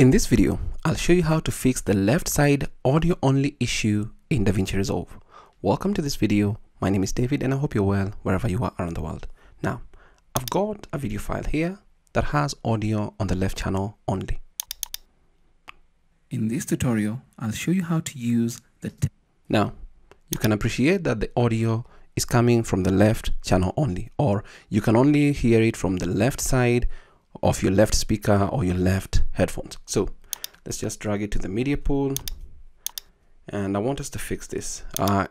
In this video, I'll show you how to fix the left side audio only issue in DaVinci Resolve. Welcome to this video. My name is David and I hope you're well wherever you are around the world. Now, I've got a video file here that has audio on the left channel only. In this tutorial, I'll show you how to use the Now, you can appreciate that the audio is coming from the left channel only, or you can only hear it from the left side of your left speaker or your left headphones. So let's just drag it to the media pool, and I want us to fix this.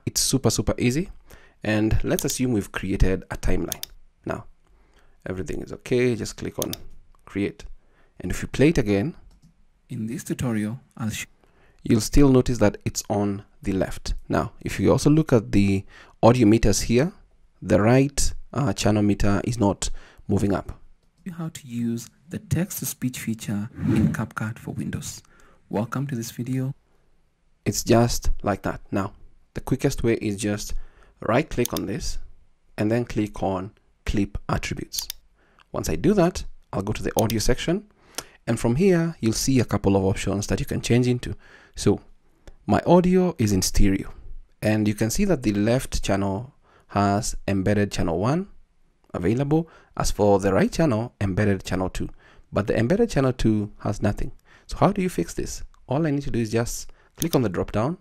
It's super easy, and let's assume we've created a timeline. Now everything is okay, just click on create, and if you play it again in this tutorial, you'll still notice that it's on the left. Now if you also look at the audio meters here, the right channel meter is not moving up. How to use the text-to-speech feature in CapCut for Windows. Welcome to this video. It's just like that. Now the quickest way is just right click on this and then click on clip attributes. Once I do that, I'll go to the audio section, and from here you'll see a couple of options that you can change into. So my audio is in stereo, and you can see that the left channel has embedded channel 1 available. As for the right channel, embedded channel 2, but the embedded channel 2 has nothing. So how do you fix this? All I need to do is just click on the drop down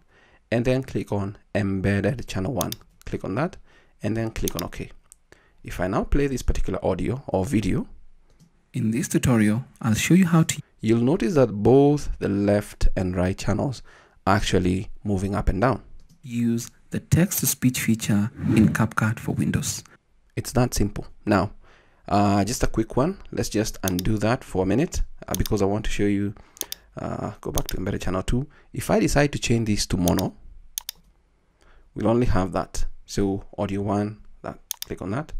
and then click on embedded channel 1, click on that and then click on OK. If I now play this particular audio or video in this tutorial, I'll show you how to. You'll notice that both the left and right channels are actually moving up and down. Use the text-to-speech feature in CapCut for Windows. It's that simple. Now just a quick one, let's just undo that for a minute because I want to show you. Go back to embedded channel 2. If I decide to change this to mono, we'll only have that. So audio 1, that, click on that.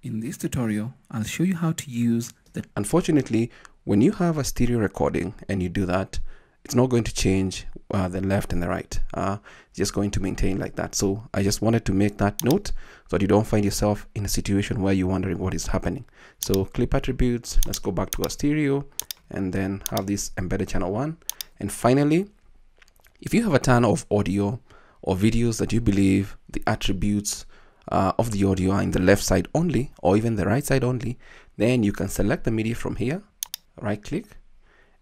In this tutorial, I'll show you how to use the. Unfortunately, when you have a stereo recording and you do that, it's not going to change the left and the right. It's just going to maintain like that. So I just wanted to make that note so that you don't find yourself in a situation where you're wondering what is happening. So clip attributes, let's go back to our stereo and then have this embedded channel 1. And finally, if you have a ton of audio or videos that you believe the attributes of the audio are in the left side only or even the right side only, then you can select the media from here, right click,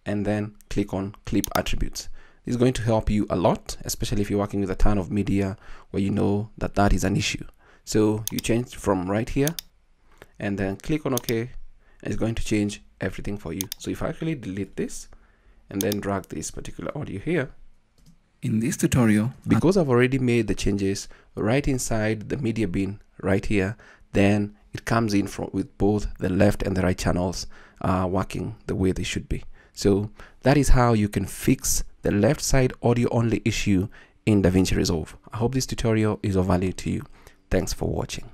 and then click on clip attributes. This is going to help you a lot, especially if you're working with a ton of media where you know that that is an issue. So you change from right here and then click on OK, and it's going to change everything for you. So if I actually delete this and then drag this particular audio here in this tutorial, because I've already made the changes right inside the media bin right here, then it comes in with both the left and the right channels working the way they should be. So that is how you can fix the left side audio only issue in DaVinci Resolve. I hope this tutorial is of value to you. Thanks for watching.